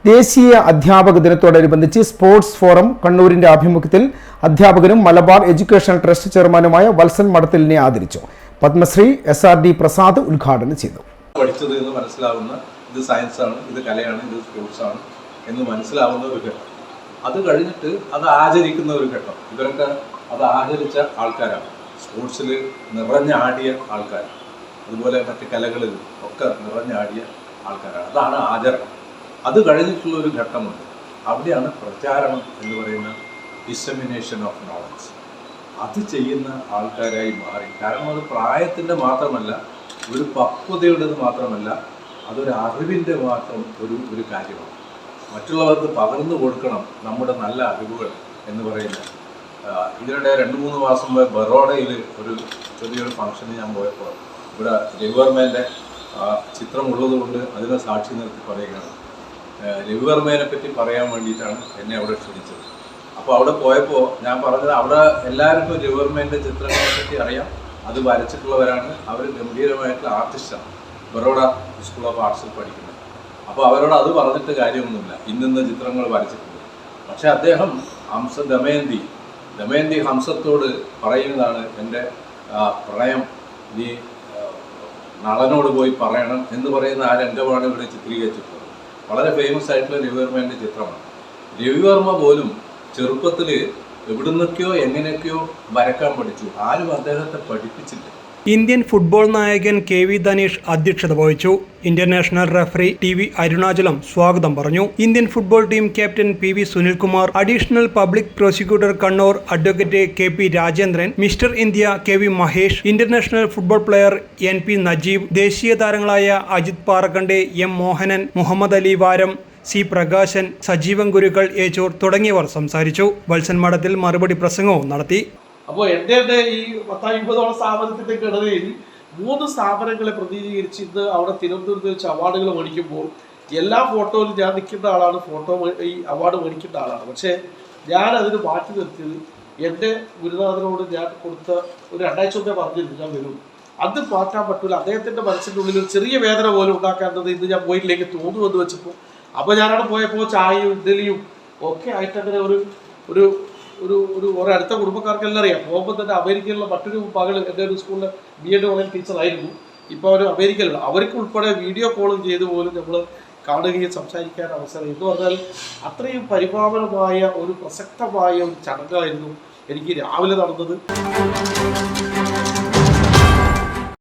ദേശീയ അധ്യാപക ദിനത്തോടനുബന്ധിച്ച് സ്പോർട്സ് ഫോറം കണ്ണൂരിന്റെ ആഭിമുഖ്യത്തിൽ അധ്യാപകനും മലബാർ എഡ്യൂക്കേഷണൽ ട്രസ്റ്റ് ചെയർമാനുമായ വത്സൻ മടത്തിലിനെ ആദരിച്ചു. പത്മശ്രീ SRD പ്രസാദ് ഉദ്ഘാടനം ചെയ്തു. പഠിച്ചത് എന്ന് മനസ്സിലാവുന്ന ഇത് സയൻസാണ്, ഇത് കലയാണ്, ഇത് സ്പോർട്സാണ് എന്ന് മനസ്സിലാവുന്ന ഒരു ഘട്ടം. അത് കഴിഞ്ഞിട്ട് അത് ആചരിക്കുന്ന ഒരു ഘട്ടം. ഇവരൊക്കെ അത് ആചരിച്ച ആൾക്കാരാണ്. സ്പോർട്സിൽ നിറഞ്ഞാടിയ ആൾക്കാർ, അതുപോലെ മറ്റ് കലകളിൽ ഒക്കെ നിറഞ്ഞാടിയ ആൾക്കാരാണ്. അതാണ് ആചരണം. അത് കഴിഞ്ഞിട്ടുള്ള ഒരു ഘട്ടമുണ്ട്. അവിടെയാണ് പ്രചാരണം എന്ന് പറയുന്ന ഡിസമിനേഷൻ ഓഫ് നോളജ്. അത് ചെയ്യുന്ന ആൾക്കാരായി മാറി. കാരണം അത് പ്രായത്തിൻ്റെ മാത്രമല്ല, ഒരു പക്വതയുടേത് മാത്രമല്ല, അതൊരു അറിവിൻ്റെ മാത്രം ഒരു കാര്യമാണ്. മറ്റുള്ളവർക്ക് പകർന്നു കൊടുക്കണം നമ്മുടെ നല്ല അറിവുകൾ എന്ന് പറയുന്നത്. ഇതിനിടെ 2-3 മാസം മുമ്പ് ബറോഡയിൽ ഒരു ചെറിയൊരു ഫംഗ്ഷന് ഞാൻ പോയപ്പോൾ ഇവിടെ രവിവർമ്മേൻ്റെ ചിത്രമുള്ളത് കൊണ്ട് അതിനെ സാക്ഷി നിർത്തി പറയുകയാണ്. രവിവർമ്മേനെ പറ്റി പറയാൻ വേണ്ടിയിട്ടാണ് എന്നെ അവിടെ ക്ഷണിച്ചത്. അപ്പോൾ അവിടെ പോയപ്പോൾ ഞാൻ പറഞ്ഞത്, അവിടെ എല്ലാവർക്കും രവിവർമ്മേൻ്റെ ചിത്രങ്ങളെ പറ്റി അറിയാം, അത് വരച്ചിട്ടുള്ളവരാണ്, അവർ ഗംഭീരമായിട്ടുള്ള ആർട്ടിസ്റ്റാണ്, ബറോഡ സ്കൂൾ ഓഫ് ആർട്സിൽ പഠിക്കുന്നത്. അപ്പോൾ അവരോട് അത് പറഞ്ഞിട്ട് കാര്യമൊന്നുമില്ല, ഇന്നിന്ന ചിത്രങ്ങൾ വരച്ചിട്ടുണ്ട്. പക്ഷെ അദ്ദേഹം ദമയന്തി ഹംസത്തോട് പറയുന്നതാണ്, എൻ്റെ പ്രണയം നീ നളനോട് പോയി പറയണം എന്ന് പറയുന്ന ആ രംഗമാണ് ഇവിടെ ചിത്രീകരിച്ചിട്ടുള്ളത്. വളരെ ഫേമസ് ആയിട്ടുള്ള രവിവർമ്മേൻ്റെ ചിത്രമാണ്. രവിവർമ്മ പോലും ചെറുപ്പത്തിൽ എവിടുന്നൊക്കെയോ എങ്ങനെയൊക്കെയോ വരക്കാൻ പഠിച്ചു. ആരും അദ്ദേഹത്തെ പഠിപ്പിച്ചില്ല. ഇന്ത്യൻ ഫുട്ബോൾ നായകൻ KV ധനീഷ് അധ്യക്ഷത വഹിച്ചു. ഇന്റർനാഷണൽ റഫറി TV അരുണാചലം സ്വാഗതം പറഞ്ഞു. Indian football team captain PV Sunilkumar, additional public prosecutor Kannur advocate KP Rajendran, mister India KV Mahesh, international football player NP Najeeb, ദേശീയ താരങ്ങളായ അജിത് പാറക്കണ്ടെ, M മോഹനൻ, മുഹമ്മദ് അലി വാരം, C പ്രകാശൻ, സജീവൻ ഗുരുക്കൾ ഏച്ചൂർ തുടങ്ങിയവർ സംസാരിച്ചു. വത്സൻ മഠത്തിൽ മറുപടി പ്രസംഗവും നടത്തി. അപ്പോൾ എൻ്റെ ഈ 10-20 സ്ഥാപനത്തിൻ്റെ ഘടനയിൽ 3 സ്ഥാപനങ്ങളെ പ്രതിനിധീകരിച്ച് ഇന്ന് അവിടെ തിരുവനന്തപുരത്ത് വെച്ച് അവാർഡുകൾ മേടിക്കുമ്പോൾ എല്ലാ ഫോട്ടോയിലും ഞാൻ നിൽക്കുന്ന ആളാണ്, ഈ അവാർഡ് മേടിക്കേണ്ട ആളാണ്. പക്ഷേ ഞാൻ അതിന് മാറ്റി നിർത്തിയത് എൻ്റെ ഗുരുനാഥനോട് ഞാൻ കൊടുത്ത ഒരു 2 ആഴ്ച മുമ്പേ പറഞ്ഞിരുന്നു ഞാൻ വരും, അത് മാറ്റാൻ പറ്റില്ല. അദ്ദേഹത്തിൻ്റെ മനസ്സിൻ്റെ ഉള്ളിൽ ഒരു ചെറിയ വേദന പോലും ഉണ്ടാക്കാത്തത് ഇന്ന് ഞാൻ പോയിട്ടിലേക്ക് തോന്നുമെന്ന് വെച്ചപ്പോൾ, അപ്പോൾ ഞാനവിടെ പോയപ്പോൾ ചായയും ഇഡ്ഡലിയും ഒക്കെ ആയിട്ട് അങ്ങനെ ഒരു അടുത്ത കുടുംബക്കാർക്കെല്ലാം അറിയാം. പോകുമ്പോൾ തന്നെ അമേരിക്കയിലുള്ള മറ്റൊരു മകൾ എൻ്റെ ഒരു സ്കൂളിലെ B.Ed ഓൺലൈൻ ടീച്ചറായിരുന്നു, ഇപ്പോൾ അവർ അമേരിക്കയിലുള്ള, അവർക്ക് ഉൾപ്പെടെ വീഡിയോ കോളും ചെയ്ത് പോലും നമ്മൾ കാണുകയും സംസാരിക്കാൻ അവസരം. എന്ന് പറഞ്ഞാൽ അത്രയും പരിപാവനമായ ഒരു പ്രസക്തമായ ഒരു ചടങ്ങായിരുന്നു എനിക്ക് രാവിലെ നടന്നത്.